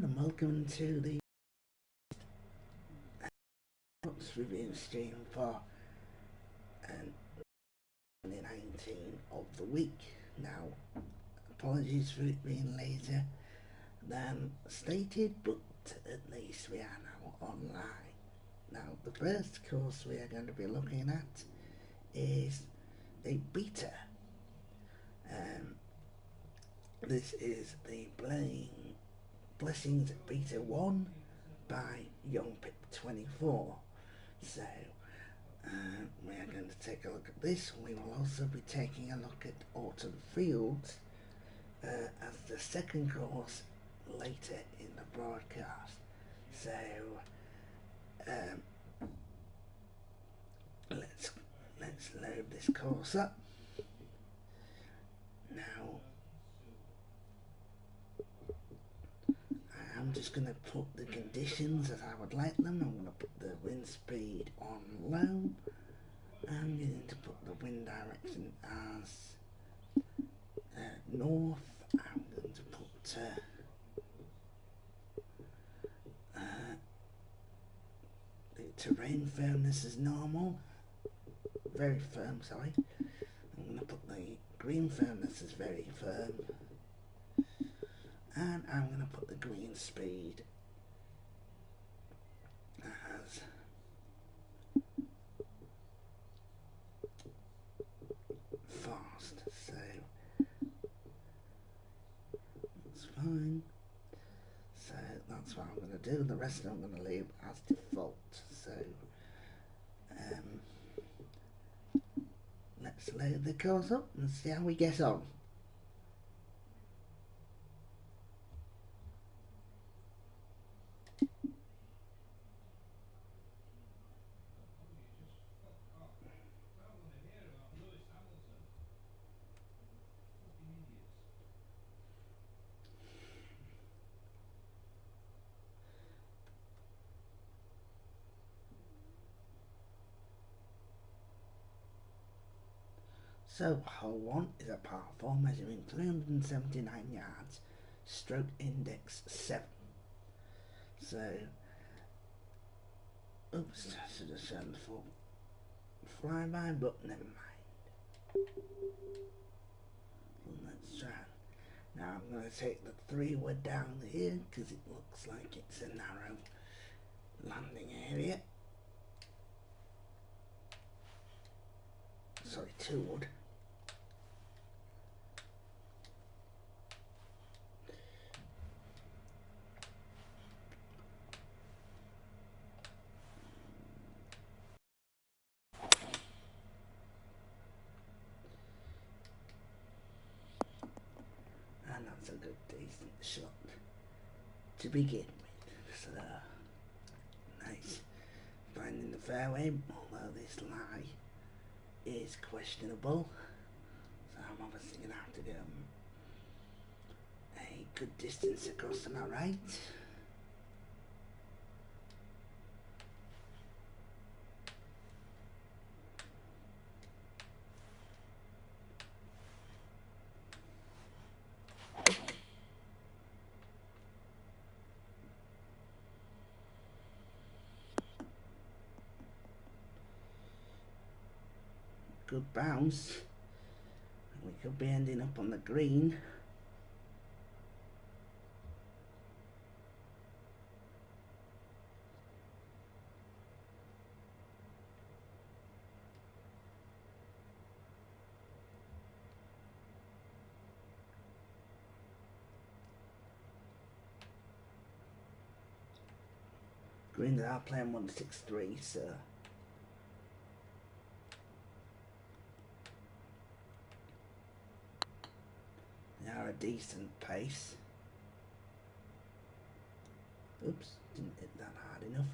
And welcome to the books review stream for 2019 of the week. Now, apologies for it being later than stated, but at least we are now online. Now, the first course we are going to be looking at is a beta. This is the Blessings Beta 1 by YoungPip24. So we are going to take a look at this. We will also be taking a look at Autumn Fields as the second course later in the broadcast. So let's load this course up. Now I'm just going to put the conditions as I would like them. I'm going to put the wind speed on low. I'm going to put the wind direction as north. I'm going to put the terrain firmness as normal. Very firm, sorry. I'm going to put the green firmness as very firm. And I'm going to put the green speed as fast. So that's fine. So that's what I'm going to do. The rest I'm going to leave as default. So let's load the course up and see how we get on. So hole 1 is a par 4 measuring 379 yards, stroke index 7. So, oops, I should have shown the full flyby, but never mind. Well, let's try. Now I'm going to take the 3 wood down here because it looks like it's a narrow landing area. Sorry, 2 wood. And that's a good, decent shot to begin with. So, nice. Finding the fairway, although this lie is questionable. So I'm obviously going to have to go a good distance across to my right. Good bounce. We could be ending up on the green. Green that are playing 163, so they are a decent pace. Oops, didn't hit that hard enough.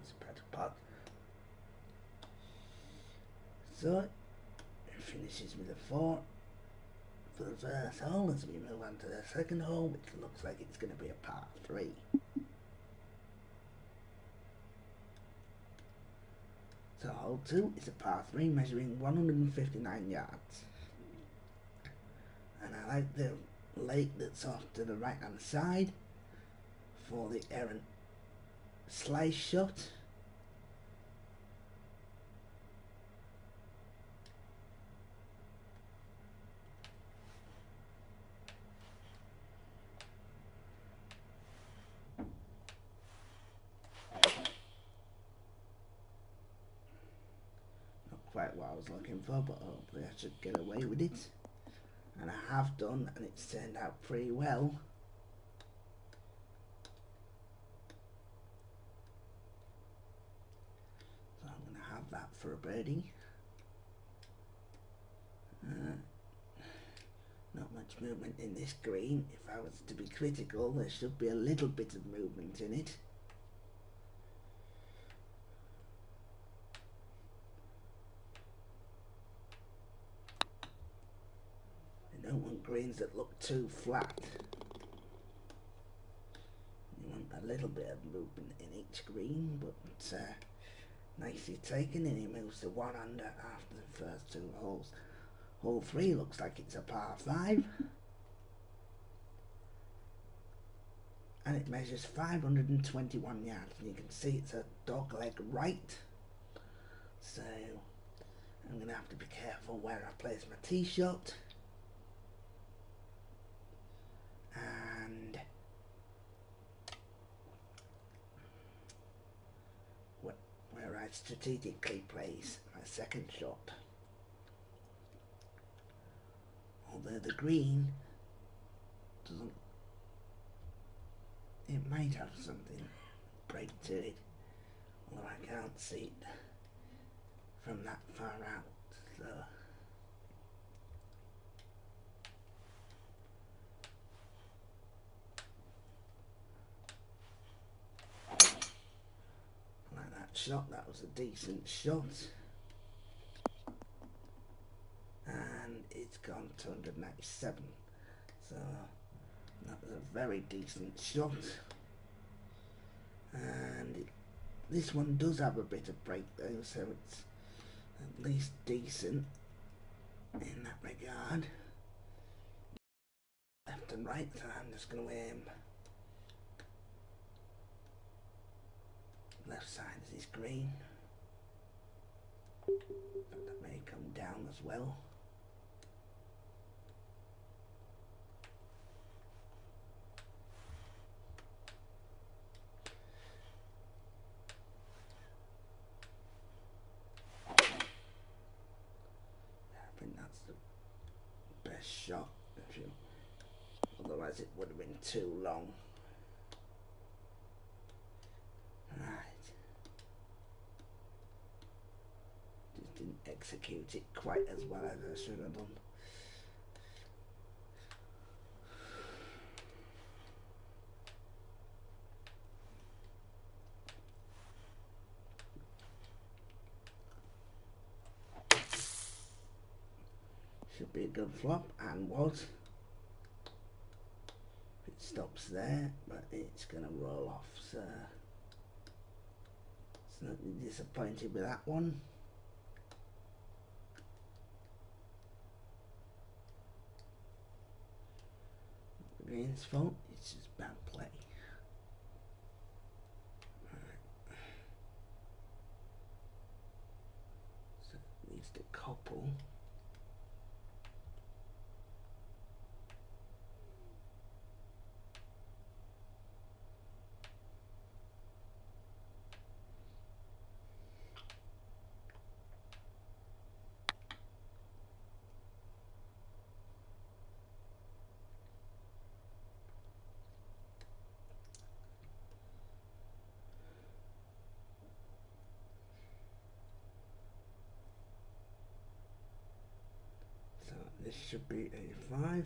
It's a better putt. So it finishes with a 4. for the first hole as we move on to the second hole, which looks like it's going to be a par 3. So hole 2 is a par 3 measuring 159 yards. And I like the lake that's off to the right hand side for the errant slice shot. Not quite what I was looking for, but hopefully I should get away with it. And I have done, and it's turned out pretty well. So I'm going to have that for a birdie. Not much movement in this green. If I was to be critical, there should be a little bit of movement in it. I don't want greens that look too flat. You want a little bit of movement in each green, but nicely taken, and he moves to 1 under after the first 2 holes. Hole 3 looks like it's a par 5. And it measures 521 yards, and you can see it's a dog leg right. So I'm going to have to be careful where I place my tee shot. And where I strategically place my second shot. Although the green doesn't, it might have something break to it, although I can't see it from that far out. So like that shot, that was a decent shot. And it's gone 297. So that was a very decent shot. And this one does have a bit of break though, so it's at least decent in that regard. Left and right, so I'm just going to aim left side of this green. But that may come down as well. I think that's the best shot. Otherwise it would have been too long. Right. Just didn't execute it quite as well as I should have done. Should be a good flop, and was. It stops there, but it's going to roll off, so slightly disappointed with that one. The green's fault, it's just bad play. Right. So at least a couple. This should be a 5.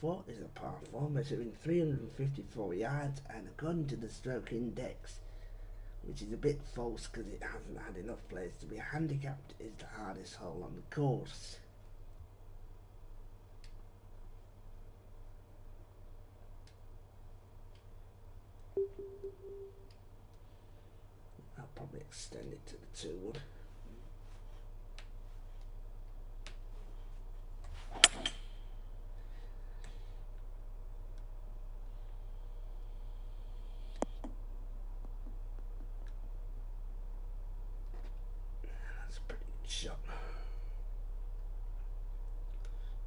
4 is a par 4 measuring 354 yards, and according to the stroke index, which is a bit false because it hasn't had enough players to be handicapped, is the hardest hole on the course. I'll probably extend it to the 2 wood. That's a pretty good shot.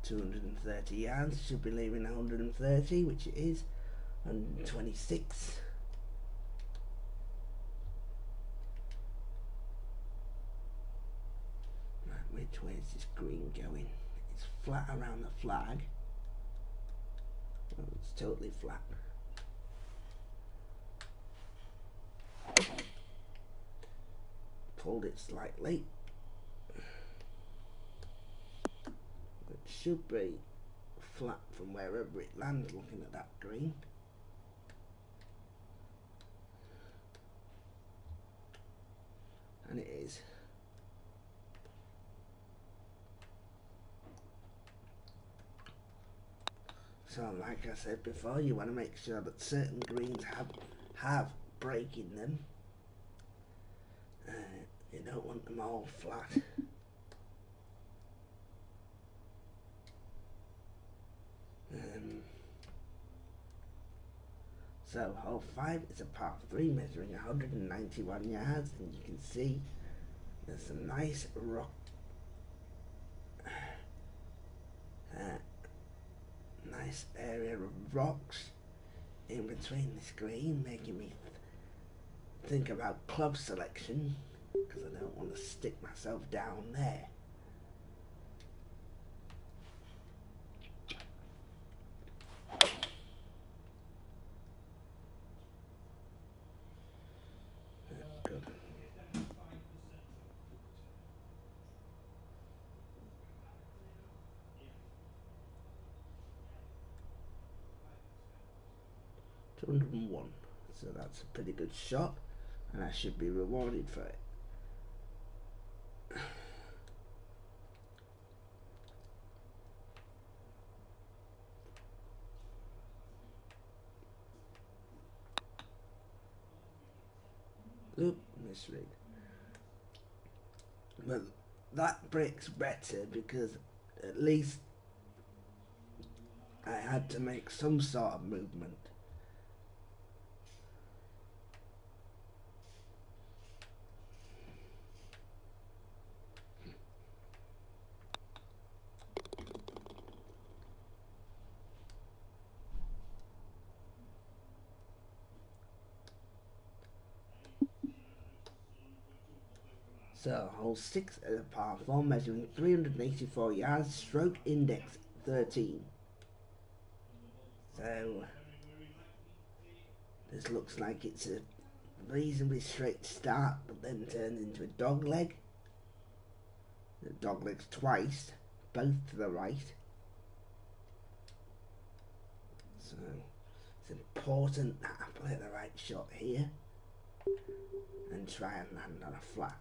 230 yards, should be leaving 130, which it is. 126. Right, which way is this green going? It's flat around the flag. Well, it's totally flat. Pulled it slightly. It should be flat from wherever it lands, looking at that green. And it is. So like I said before, you want to make sure that certain greens have break in them. You don't want them all flat. So hole 5 is a par 3 measuring 191 yards, and you can see there's some nice rock, nice area of rocks in between this green, making me think about club selection, because I don't want to stick myself down there. Good. $201. So that's a pretty good shot, and I should be rewarded for it. Oop, misread. But that break's better because at least I had to make some sort of movement. So, hole 6 is a par 4 measuring 384 yards, stroke index 13. So, this looks like it's a reasonably straight start, but then turns into a dog leg. The dog legs twice, both to the right. So, it's important that I play the right shot here and try and land on a flat.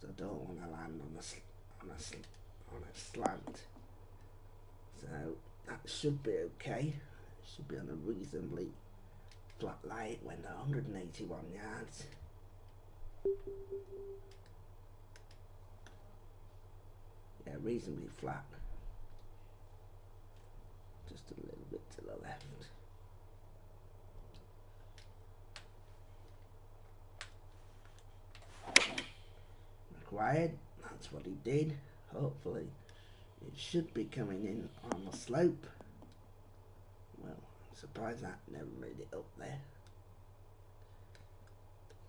I don't want to land on a slant, so that should be okay. It should be on a reasonably flat lie. It went 181 yards. Yeah, reasonably flat. Just a little bit to the left. Required. That's what he did. Hopefully it should be coming in on the slope. Well, I'm surprised that never made it up there.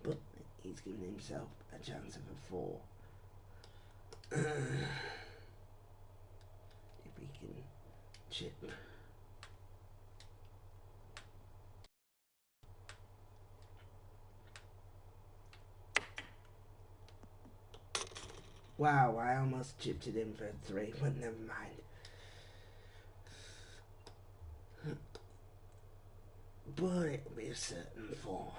But he's giving himself a chance of a 4. If he can chip. Wow, I almost chipped it in for a 3, but never mind. But it'll be a certain 4.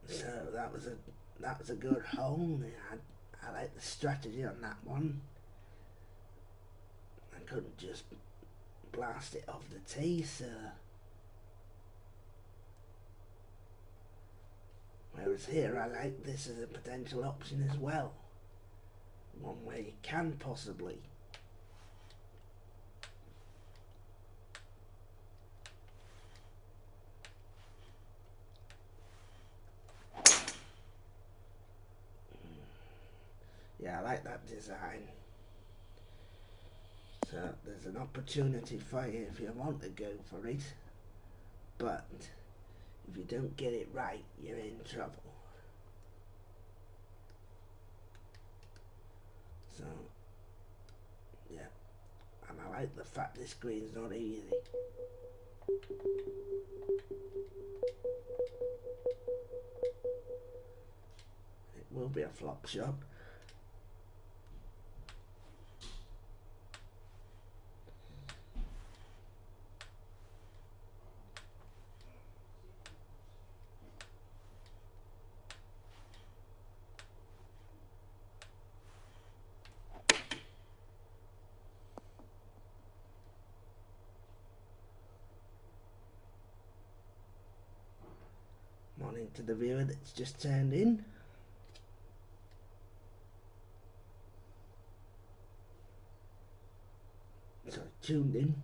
So that was a good hole. I like the strategy on that one. I couldn't just blast it off the tee, so whereas here I like this as a potential option as well. One where you can possibly yeah, I like that design. So there's an opportunity for you if you want to go for it, but if you don't get it right, you're in trouble. So yeah, and I like the fact this green's not easy. It will be a flop shot. Morning to the viewer that's just turned in. Sorry, tuned in.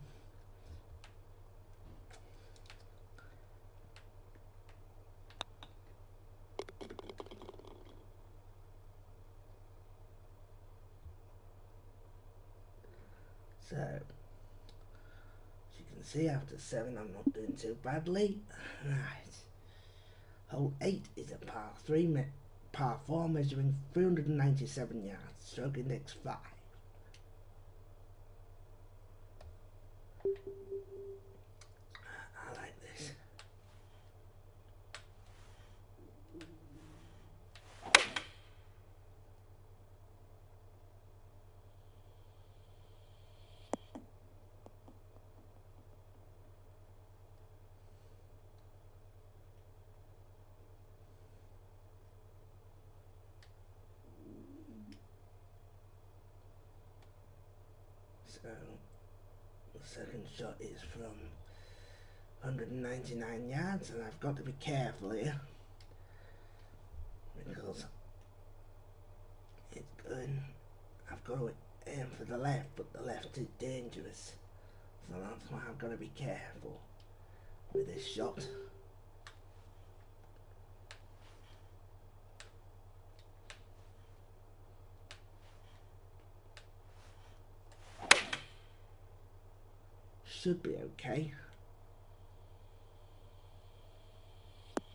So, as you can see, after 7 I'm not doing too badly. Right. Hole 8 is a par 4 measuring 397 yards, stroke index 5. I like this. So the second shot is from 199 yards, and I've got to be careful here because it's going. I've got to aim for the left, but the left is dangerous, so that's why I've got to be careful with this shot. Should be okay.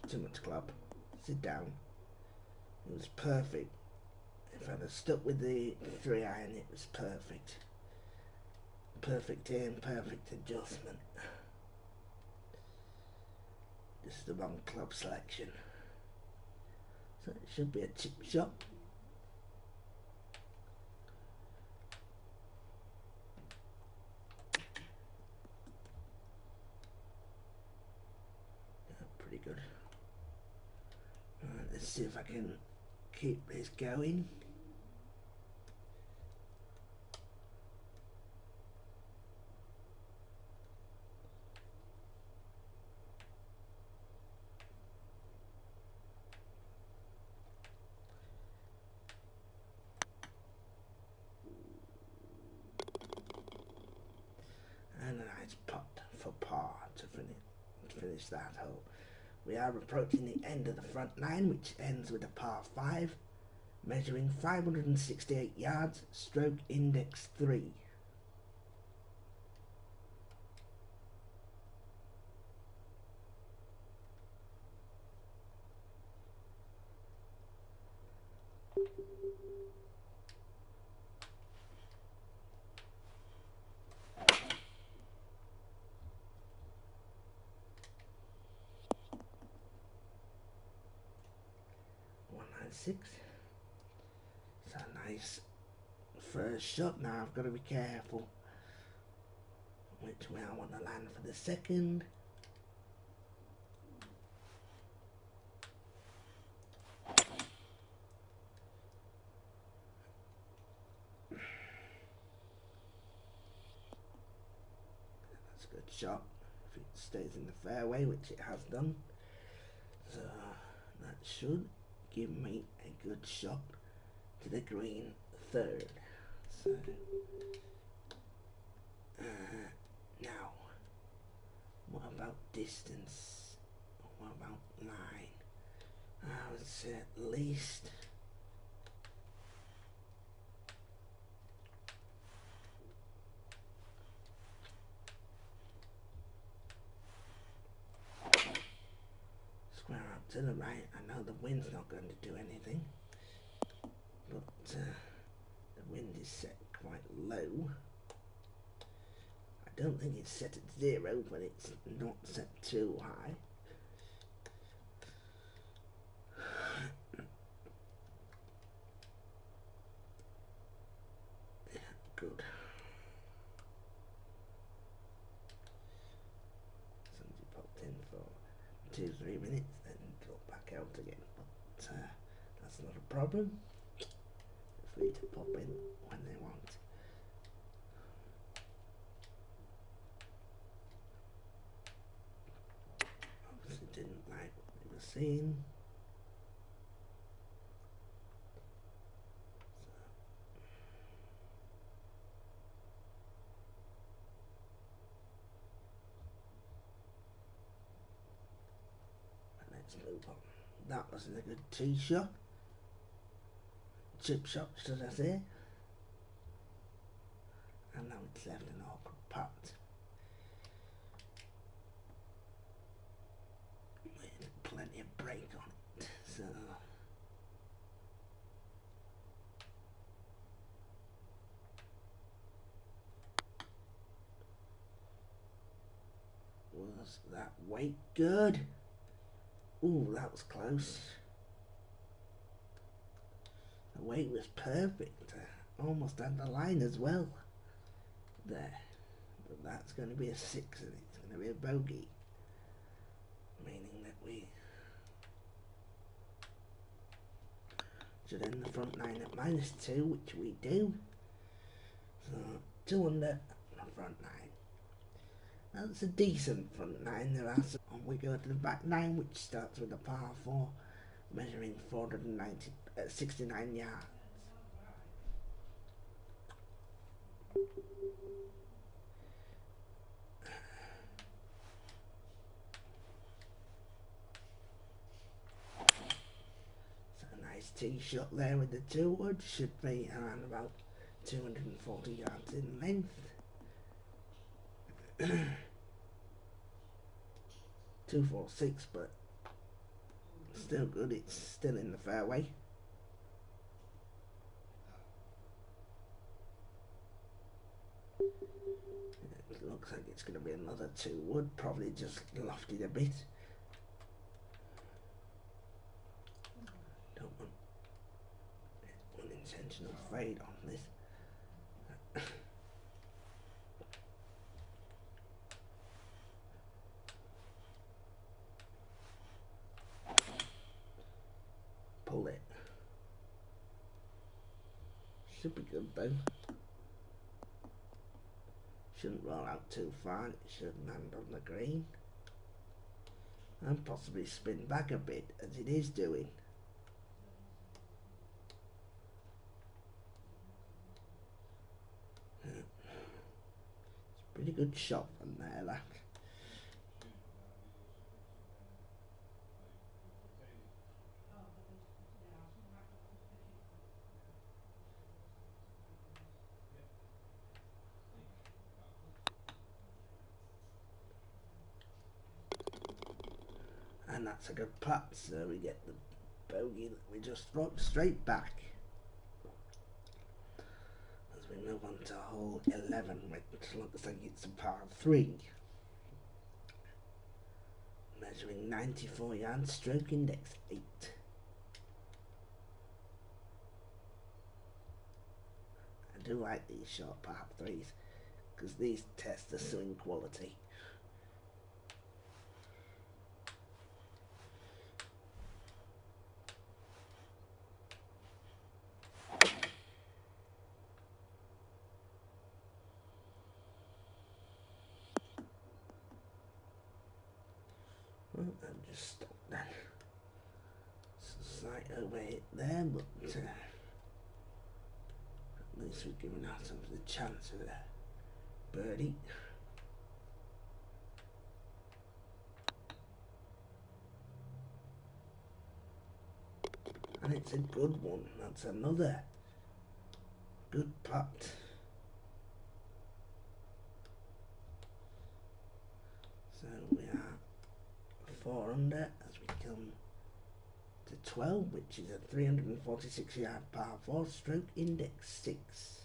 Too much club. Sit down. It was perfect. If I'd have stuck with the 3 iron, it was perfect. Perfect aim, perfect adjustment. Just the wrong club selection. So it should be a chip shot. Yeah, pretty good. Alright, let's see if I can keep this going. And a nice putt for par to finish that hole. We are approaching the end of the front 9, which ends with a par 5, measuring 568 yards, stroke index 3. 6. So nice first shot. Now I've got to be careful which way I want to land for the second. That's a good shot if it stays in the fairway, which it has done. So that should give me a good shot to the green third. So now, what about distance? What about line? I would say at least square up to the right. I know the wind's not going to do anything, but the wind is set quite low. I don't think it's set at 0, but it's not set too high. Yeah, good. Somebody popped in for 2-3 minutes, then dropped back out again. But that's not a problem. They're free to pop in when they want. Obviously didn't like what they were seeing. Let's move on. That wasn't a good tee shot. Chip shot, should I say. And now it's left an awkward putt. With plenty of break on it. So was that weight good? Ooh, that was close. The weight was perfect. Almost at the line as well. There. But that's going to be a 6 and it's going to be a bogey. Meaning that we should end the front 9 at -2, which we do. So 2 under the front 9. That's a decent front 9. There are some. We go to the back 9, which starts with a par 4, measuring 69 yards. So a nice tee shot there with the 2 wood. Should be around about 240 yards in length. 246, but still good. It's still in the fairway. It looks like it's going to be another 2 wood, probably just lofted a bit. Don't want unintentional fade on this. Pull it. Should be good though. Shouldn't roll out too far. It should land on the green. And possibly spin back a bit, as it is doing. It's a pretty good shot from there, that. And that's a good putt, so we get the bogey that we just dropped straight back. As we move on to hole 11, which looks like it's a par 3. Measuring 94 yards, stroke index 8. do like these short par threes because these test the swing quality. Well, I'm just stop that. Slight overhit there, but at least we're giving ourselves the chance of a birdie. And it's a good one. That's another good putt. So we are 4 under as we come to 12, which is a 346 yard par 4, stroke index 6.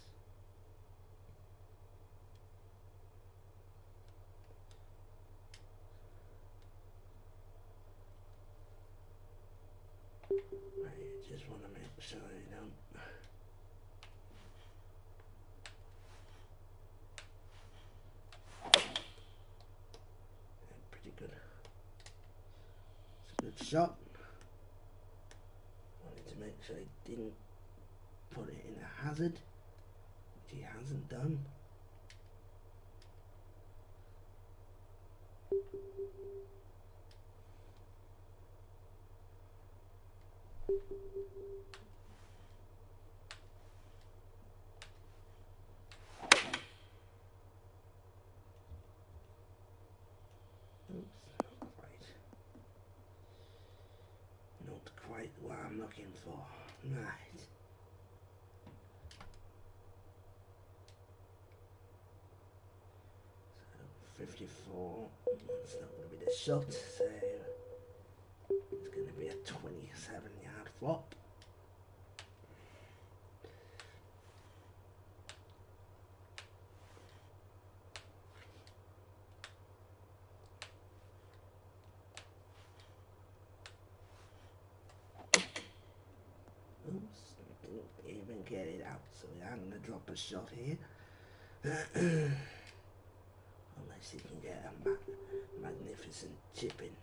Right, just want to make sure you don't. Yeah, pretty good. It's a good shot. Wanted to make sure he didn't put it in a hazard, which he hasn't done. Not quite what I'm looking for. Right. So 54. That's not going to be the shot. So it's going to be a 27 yard flop. Oops, didn't even get it out, so I'm going to drop a shot here. Unless he can get a magnificent chip in.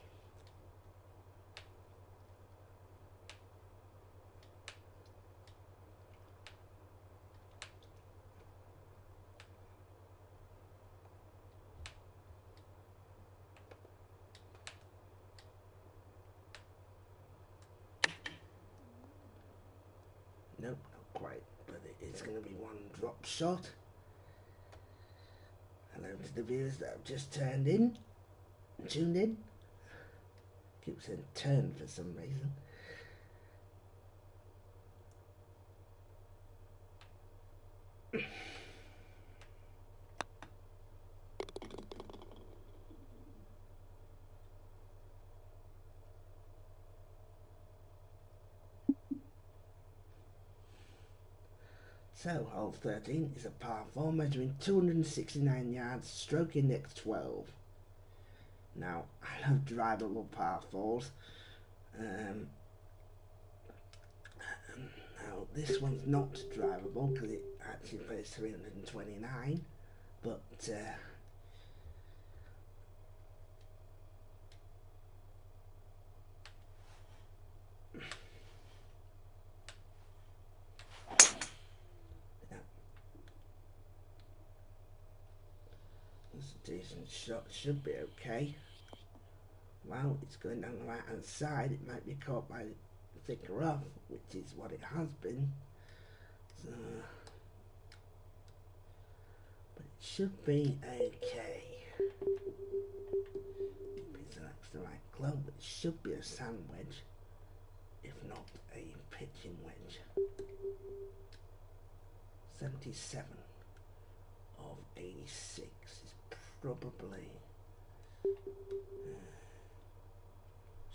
Nope, not quite, but it's going to be one drop shot. Hello to the viewers that have just tuned in. Keep saying turn for some reason. So, hole 13 is a par 4 measuring 269 yards, stroke index 12. Now, I love drivable par 4s. Now, this one's not drivable because it actually plays 329, but it's a decent shot, should be okay. Well, it's going down the right hand side, it might be caught by thick rough, which is what it has been. So, but it should be okay. If he selects the right club, it should be a sand wedge, if not a pitching wedge. 77 of 86 is probably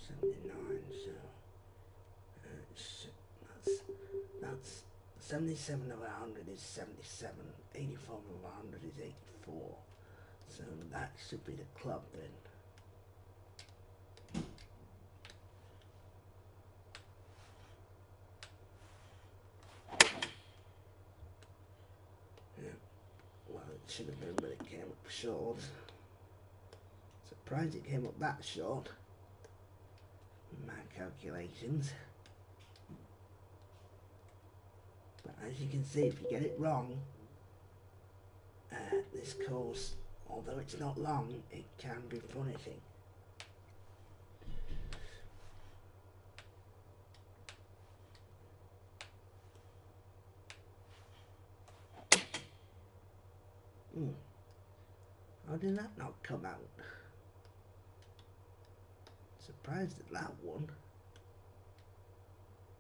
79, so that's 77 of 100 is 77, 84 of 100 is 84, so that should be the club then. short. Surprised it came up that short. My calculations. But as you can see, if you get it wrong, this course, although it's not long, it can be punishing. How did that not come out? Surprised at that one.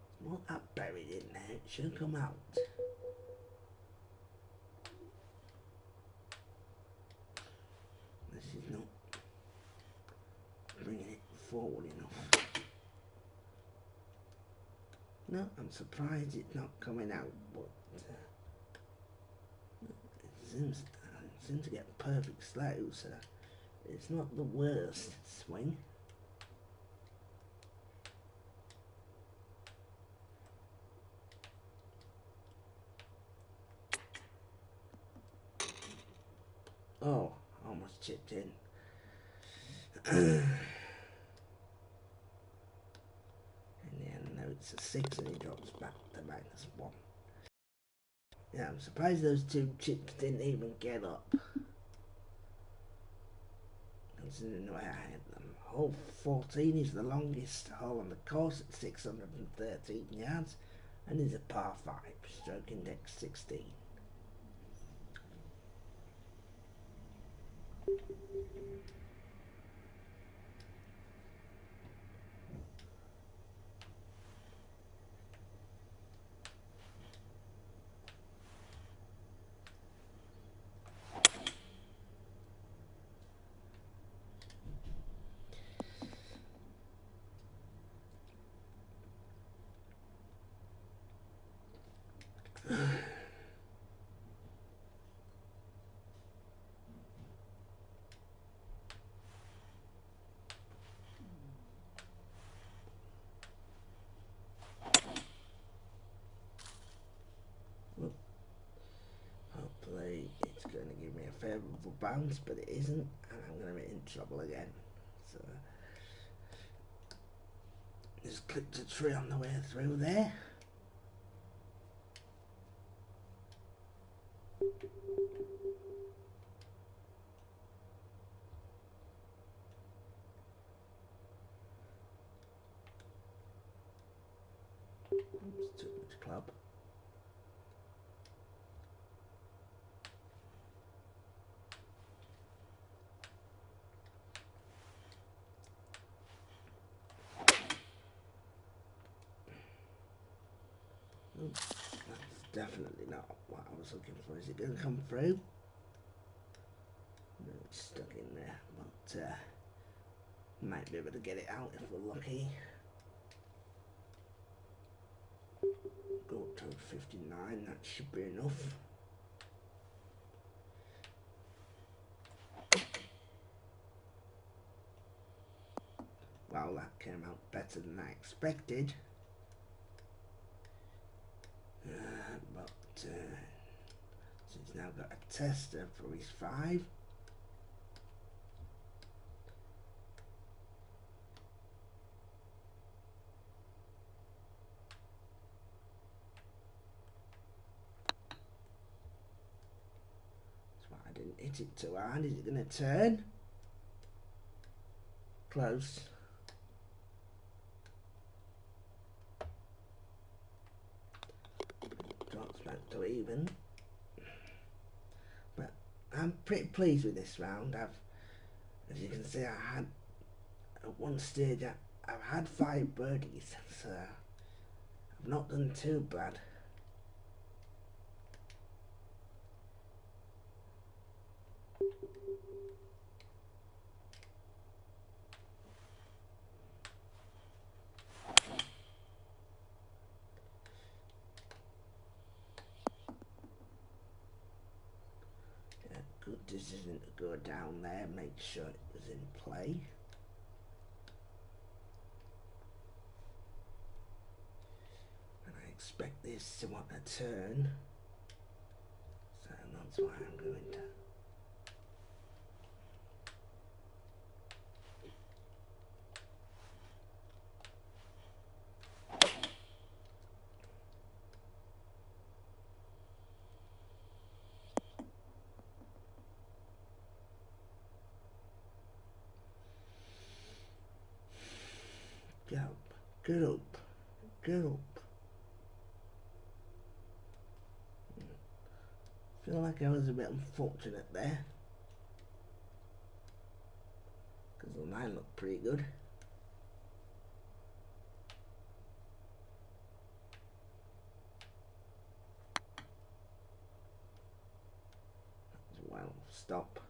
It's not that buried in there, it should come out. This is not bringing it forward enough. No, I'm surprised it's not coming out, but it seems to get perfect slow, so it's not the worst swing. Oh, almost chipped in. In the end, no, it's a 6 and he drops back to -1. Yeah, I'm surprised those two chips didn't even get up. Considering the way I had them. Hole 14 is the longest hole on the course at 613 yards and is a par 5, stroke index 16. Hopefully it's going to give me a favourable bounce, but it isn't, and I'm going to be in trouble again. So just clipped a tree on the way through there. Oops, too much club. Oops, that's definitely not what I was looking for. Is it going to come through? No, it's stuck in there, but might be able to get it out if we're lucky. Go up to 59, that should be enough. Well, that came out better than I expected. But so he's now got a tester for his 5. That's why I didn't hit it too hard. Is it going to turn? Close. Drops back to even. But I'm pretty pleased with this round. As you can see, I had at one stage I've had 5 birdies, so I've not done too bad. Good decision to go down there, make sure it was in play. And I expect this to want to turn, so that's why I'm going to Get up, get up, get up. Feel like I was a bit unfortunate there, because the line looked pretty good. Well, stop.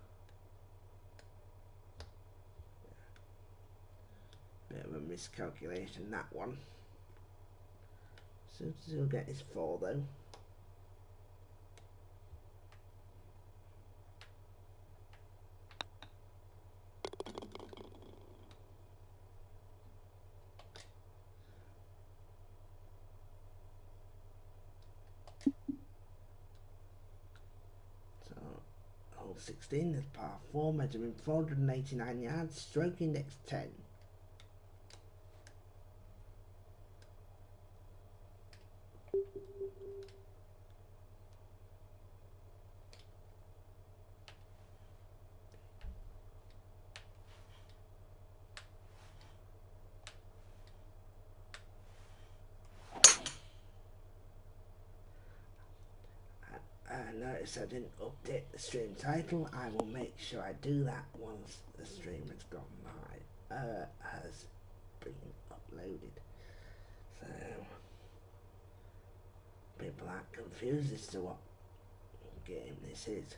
Bit of a miscalculation, that one. So he'll get his 4 though. So hole 16 is par 4, measuring 489 yards, stroke index 10. I noticed I didn't update the stream title. I will make sure I do that once the stream has gone live, has been uploaded. So people aren't confused as to what game this is.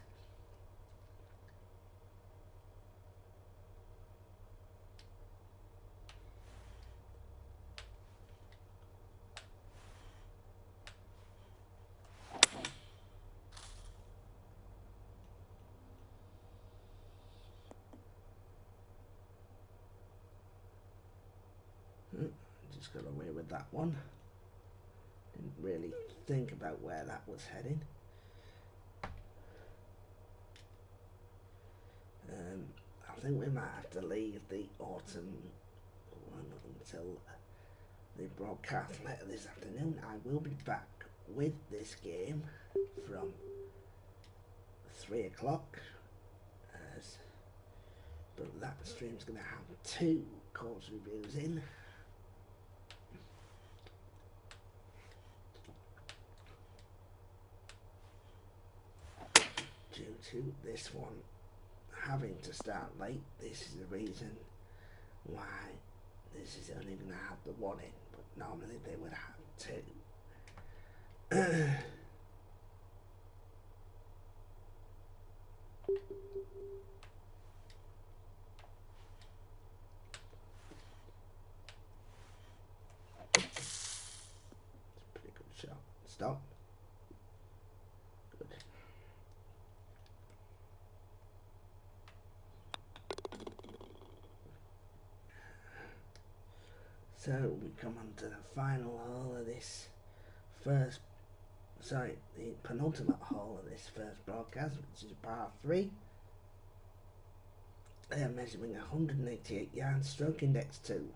Just got away with that one. Didn't really think about where that was heading. I think we might have to leave the autumn one until the broadcast later this afternoon. I will be back with this game from 3 o'clock, but that stream's going to have 2 course reviews in. Due to this one having to start late, this is the reason why this is only going to have the 1 in, but normally they would have 2. It's a pretty good shot. Stop. Good. So we come on to the final hole of this the penultimate hole of this first broadcast, which is par 3. They are measuring 188 yards, stroke index 2.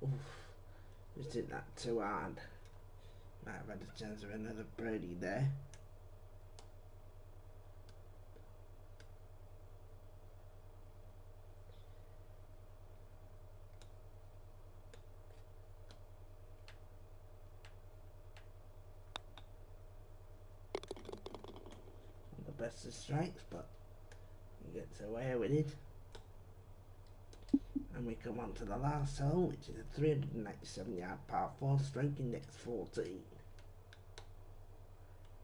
Oof, just did that too hard. Might have had a chance of another birdie there. best of strikes, but he gets away with it. And we come on to the last hole, which is a 397 yard par 4, stroke index 14.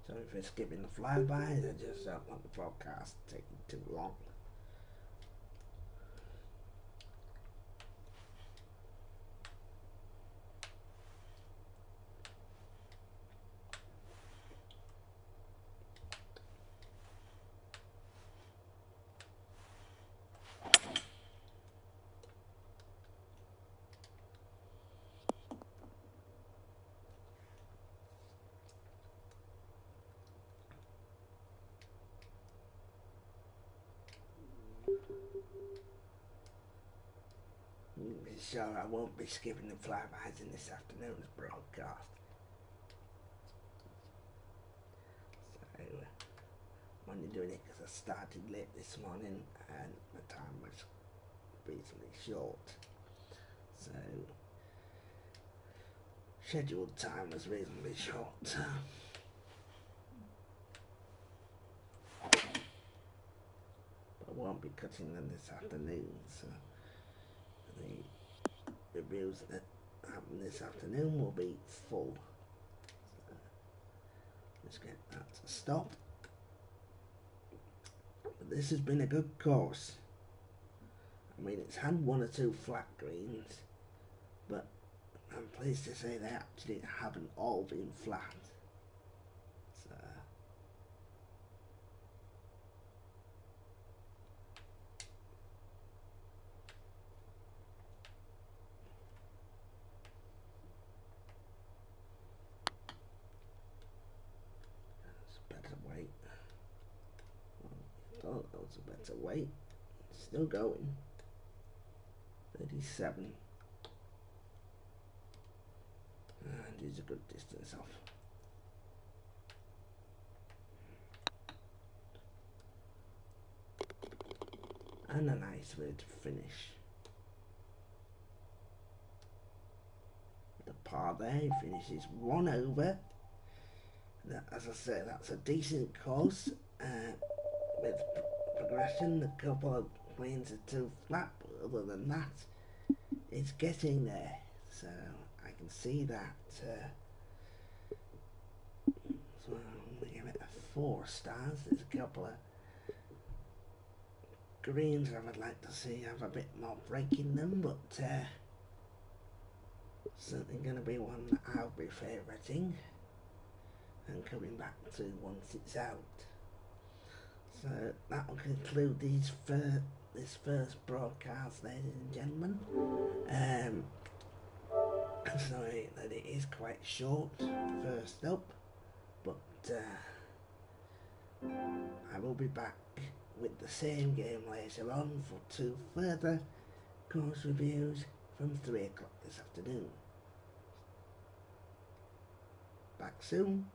So if we're skipping the flybys, I just don't want the broadcast taking too long. Sure, I won't be skipping the flybys in this afternoon's broadcast. So, I'm only doing it because I started late this morning and the time was reasonably short. So, scheduled time was reasonably short. But I won't be cutting them this afternoon, so the reviews that happen this afternoon will be full. So let's get that to stop. But this has been a good course. I mean, it's had one or two flat greens, but I'm pleased to say they actually haven't all been flat. So that's a better weight. Well, I thought that was a better weight. Still going. 37. And he's a good distance off. And a nice way to finish. The par there, he finishes 1 over. As I say, that's a decent course with progression. A couple of greens are too flat, but other than that, it's getting there. So I can see that. So I'm going to give it a 4 stars. There's a couple of greens I would like to see have a bit more break in them, but certainly going to be one that I'll be favouriting and coming back to once it's out. So that will conclude this first broadcast, ladies and gentlemen. I'm sorry that it is quite short first up, but I will be back with the same game later on for 2 further course reviews from 3 o'clock this afternoon. Back soon.